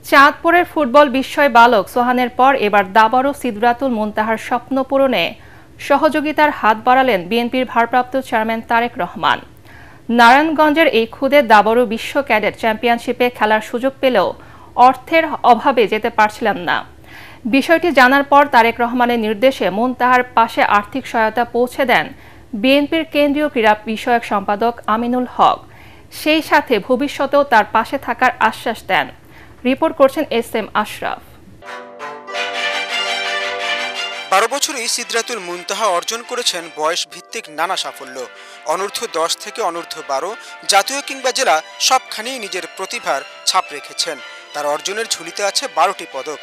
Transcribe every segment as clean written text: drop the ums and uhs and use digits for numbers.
চাঁদপুরের ফুটবল বিস্ময় বালক সোহানের পর এবার দাবারও সিদরাতুল মুনতাহার স্বপ্ন পূরণে সহযোগিতার হাত বাড়ালেন বিএনপির ভারপ্রাপ্ত চেয়ারম্যান তারেক রহমান। নারায়ণগঞ্জের এই খুদে দাবারও বিশ্ব ক্যাডেট চ্যাম্পিয়নশিপে খেলার সুযোগ পেলেও অর্থের অভাবে যেতে পারছিলাম না। বিষয়টি জানার পর তারেক রহমানের নির্দেশে মুনতাহার পাশে আর্থিক সহায়তা পৌঁছে দেন বিএনপির কেন্দ্রীয় ক্রীড়া বিষয়ক সম্পাদক আমিনুল হক। সেই সাথে ভবিষ্যতেও তার পাশে থাকার আশ্বাস দেন। রিপোর্ট করছেন এস.এম. আশরাফ। ১২ বছরেই সিদরাতুল মুনতাহা অর্জন করেছেন বয়স ভিত্তিক নানা সাফল্য। অনূর্ধ্ব ১০ থেকে অনূর্ধ্ব ১২ জাতীয় কিংবা জেলা সবখানেই নিজের প্রতিভার ছাপ রেখেছেন। তার অর্জনের ঝুলিতে আছে ১২টি পদক।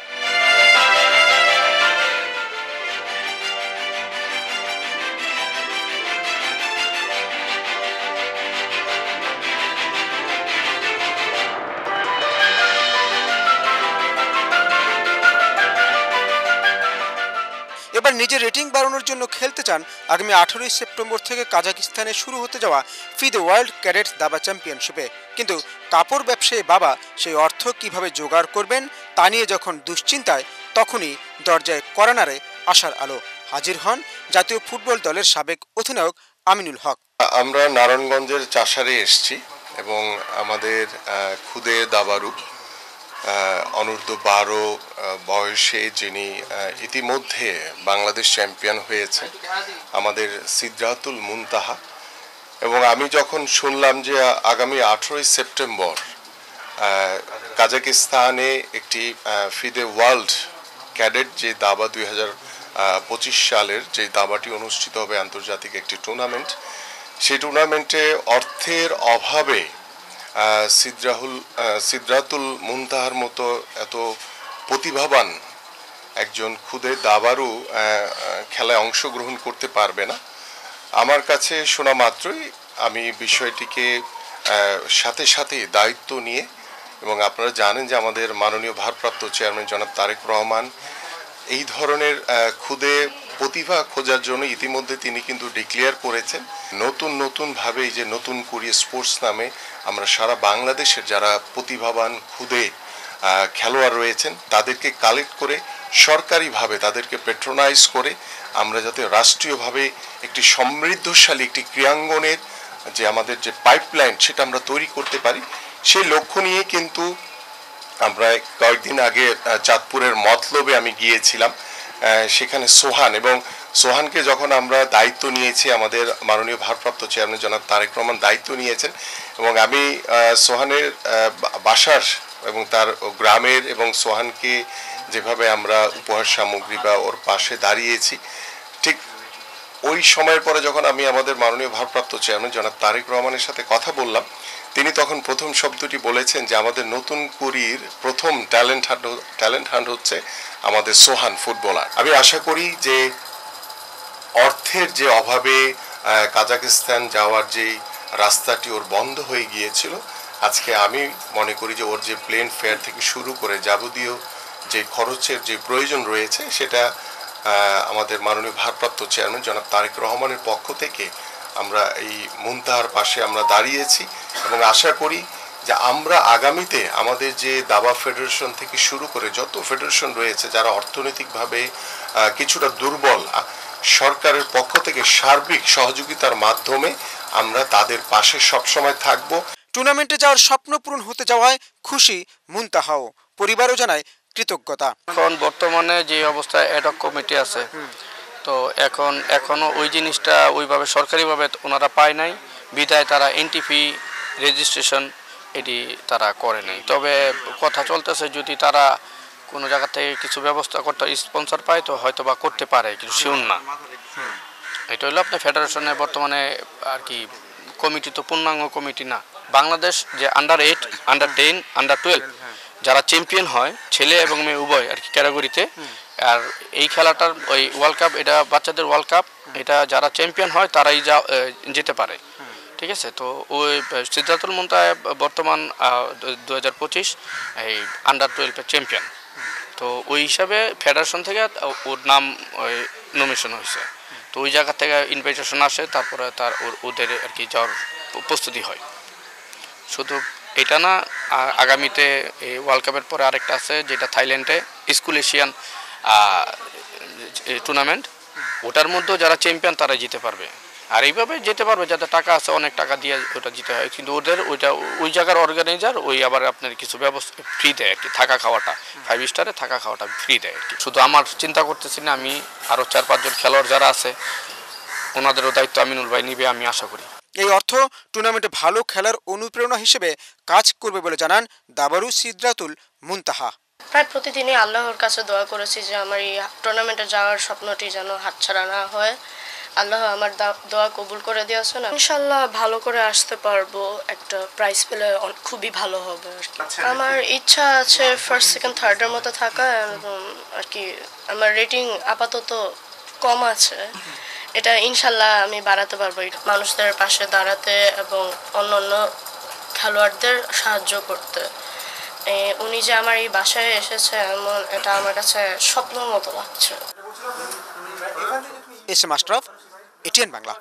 এবার নিজের রেটিং বাড়ানোর জন্য খেলতে চান আগামী ১৮ সেপ্টেম্বর থেকে কাজাকিস্তানে শুরু হতে যাওয়া ফিদে ওয়ার্ল্ড ক্যাডেট দাবা চ্যাম্পিয়নশিপে। কিন্তু কাপড় ব্যবসায়ী বাবা সেই অর্থ কিভাবে জোগাড় করবেন তা নিয়ে যখন দুশ্চিন্তায়, তখনই দরজায় কর্নারে আশার আলো। হাজির হন জাতীয় ফুটবল দলের সাবেক অধিনায়ক আমিনুল হক। আমরা নারায়ণগঞ্জের চাষারে এসেছি এবং আমাদের খুদে দাবারু অনূর্ধ্ব ১২ বয়সে যিনি ইতিমধ্যে বাংলাদেশ চ্যাম্পিয়ন হয়েছে, আমাদের সিদরাতুল মুনতাহা। এবং আমি যখন শুনলাম যে আগামী ১৮ সেপ্টেম্বর কাজাকিস্তানে একটি ফিদে ওয়ার্ল্ড ক্যাডেট যে দাবা ২০২৫ সালের যে দাবাটি অনুষ্ঠিত হবে, আন্তর্জাতিক একটি টুর্নামেন্ট, সেই টুর্নামেন্টে অর্থের অভাবে সিদরাতুল মুনতাহার মতো এত প্রতিভাবান একজন খুদে দাবারু খেলায় অংশগ্রহণ করতে পারবে না। আমার কাছে শোনা মাত্রই আমি বিষয়টিকে সাথে সাথে দায়িত্ব নিয়ে, এবং আপনারা জানেন যে আমাদের মাননীয় ভারপ্রাপ্ত চেয়ারম্যান জনাব তারেক রহমান এই ধরনের খুদে প্রতিভা খোঁজার জন্য ইতিমধ্যে তিনি কিন্তু ডিক্লেয়ার করেছেন। নতুনভাবে এই যে নতুন কোরিয়া স্পোর্টস নামে আমরা সারা বাংলাদেশের যারা প্রতিভাবান খুদে খেলোয়াড় রয়েছেন তাদেরকে কালেক্ট করে সরকারিভাবে তাদেরকে পেট্রোনাইজ করে আমরা যাতে রাষ্ট্রীয়ভাবে একটি সমৃদ্ধশালী একটি ক্রীড়াঙ্গনের যে আমাদের যে পাইপলাইন সেটা আমরা তৈরি করতে পারি, সেই লক্ষ্য নিয়ে কিন্তু আমরা কয়েকদিন আগে চাঁদপুরের মতলবে আমি গিয়েছিলাম। সেখানে সোহানকে যখন আমরা দায়িত্ব নিয়েছি, আমাদের মাননীয় ভারপ্রাপ্ত চেয়ারম্যান জনাব তারেক রহমান দায়িত্ব নিয়েছেন, এবং আমি সোহানের বাসার এবং তার গ্রামের এবং সোহানকে যেভাবে আমরা উপহার সামগ্রী বা ওর পাশে দাঁড়িয়েছি, ঠিক ওই সময়ের পরে যখন আমি আমাদের মাননীয় ভারপ্রাপ্ত চেয়ারম্যান জনাব তারেক রহমানের সাথে কথা বললাম, তিনি তখন প্রথম শব্দটি বলেছেন যে আমাদের নতুন কুড়ির প্রথম ট্যালেন্ট হান্ট হচ্ছে আমাদের সোহান ফুটবলার। আমি আশা করি যে অর্থের যে অভাবে কাজাকিস্তান যাওয়ার যে রাস্তাটি ওর বন্ধ হয়ে গিয়েছিল, আজকে আমি মনে করি যে ওর যে প্লেন ফেয়ার থেকে শুরু করে যাবতীয় যে খরচের যে প্রয়োজন রয়েছে সেটা আমাদের মাননীয় ভারপ্রাপ্ত চেয়ারম্যান জনাব তারেক রহমানের পক্ষ থেকে আমরা এই মুনতাহার পাশে আমরা দাঁড়িয়েছি, এবং আশা করি যে আমরা আগামীতে আমাদের যে দাবা ফেডারেশন থেকে শুরু করে যত ফেডারেশন রয়েছে যারা অর্থনৈতিকভাবে কিছুটা দুর্বল, সরকারের পক্ষ থেকে সার্বিক সহযোগিতার মাধ্যমে আমরা তাদের পাশে সবসময় থাকব। টুর্নামেন্টে যাওয়ার স্বপ্ন পূরণ হতে যাওয়ায় খুশি মুনতাহাও, পরিবারও জানায় কৃতজ্ঞতা। এখন বর্তমানে যে অবস্থায় অ্যাডহক কমিটি আছে, তো এখনো ওই জিনিসটা ওইভাবে সরকারিভাবে ওনারা পায় নাই, বিধায় তারা এনটিপি রেজিস্ট্রেশন এটি তারা করে নাই। তবে কথা চলতেছে যদি তারা কোনো জায়গা থেকে কিছু ব্যবস্থা করতে স্পন্সর পায় তো হয়তো বা করতে পারে, কিন্তু শিওর না। এটা হলো আপনার ফেডারেশনে বর্তমানে আর কি কমিটি তো পূর্ণাঙ্গ কমিটি না। বাংলাদেশ যে আন্ডার 8, আন্ডার 10, আন্ডার 12 যারা চ্যাম্পিয়ন হয় ছেলে এবং মেয়ে উভয় আর কি ক্যাটাগরিতে, আর এই খেলাটার ওই ওয়ার্ল্ড কাপ, এটা বাচ্চাদের ওয়ার্ল্ড কাপ, এটা যারা চ্যাম্পিয়ন হয় তারাই যেতে পারে। ঠিক আছে, তো ওই সিদরাতুল মুনতাহা বর্তমান 2025 এই আন্ডার 12 চ্যাম্পিয়ন, তো ওই হিসাবে ফেডারেশন থেকে ওর নাম নমিনেশন হয়েছে। তো ওই জায়গা থেকে ইনভিটেশন আসে, তারপরে ওদের আর কি যাওয়ার প্রস্তুতি হয়। শুধু এটা না আগামীতে এই ওয়ার্ল্ড কাপের পরে আরেকটা আছে যেটা থাইল্যান্ডে স্কুল এশিয়ান টুর্নামেন্ট, ওটার মধ্যেও যারা চ্যাম্পিয়ন তারা জিতে পারবে। আর এইভাবে যেতে পারবে যাদের টাকা আছে, অনেক টাকা দিয়ে ওটা জিতে হয়, কিন্তু ওদের ওই জায়গার অর্গানাইজার ওই আবার আপনার কিছু ব্যবস্থা ফ্রি দেয় আর কি, থাকা খাওয়াটা 5 স্টারে থাকা খাওয়াটা ফ্রি দেয় আর কি। শুধু আমার চিন্তা করতেছি না, আমি আরও 4-5 জন খেলোয়াড় যারা আছে ওনাদেরও দায়িত্ব আমিনুল ভাই নিবে আমি আশা করি। এই অর্থ টুর্নামেন্টে ভালো খেলার অনুপ্রেরণা হিসেবে কাজ করবে বলে জানান দাবারু সিদরাতুল মুনতাহা। প্রায় প্রতিদিনই আল্লাহর কাছে দোয়া করেছি যে আমার এই টুর্নামেন্টে যাওয়ার স্বপ্নটি যেন হাতছাড়া না হয়। আল্লাহ আমার দোয়া কবুল করে দিয়েছেন। ইনশাল্লাহ ভালো করে আসতে পারবো, একটা প্রাইজ পেলে খুবই ভালো হবে আর কি। আমার ইচ্ছা আছে ফার্স্ট সেকেন্ড থার্ডের মতো থাকা আর কি। আমার রেটিং আপাতত কম আছে, এটা ইনশাল্লাহ আমি বাড়াতে পারবো, মানুষদের পাশে দাঁড়াতে এবং অন্যান্য খেলোয়াড়দের সাহায্য করতে। উনি যে আমার এই বাসায় এসেছে এমন, এটা আমার কাছে স্বপ্নের মতো লাগছে। S M Ashraf, ATN Bangla.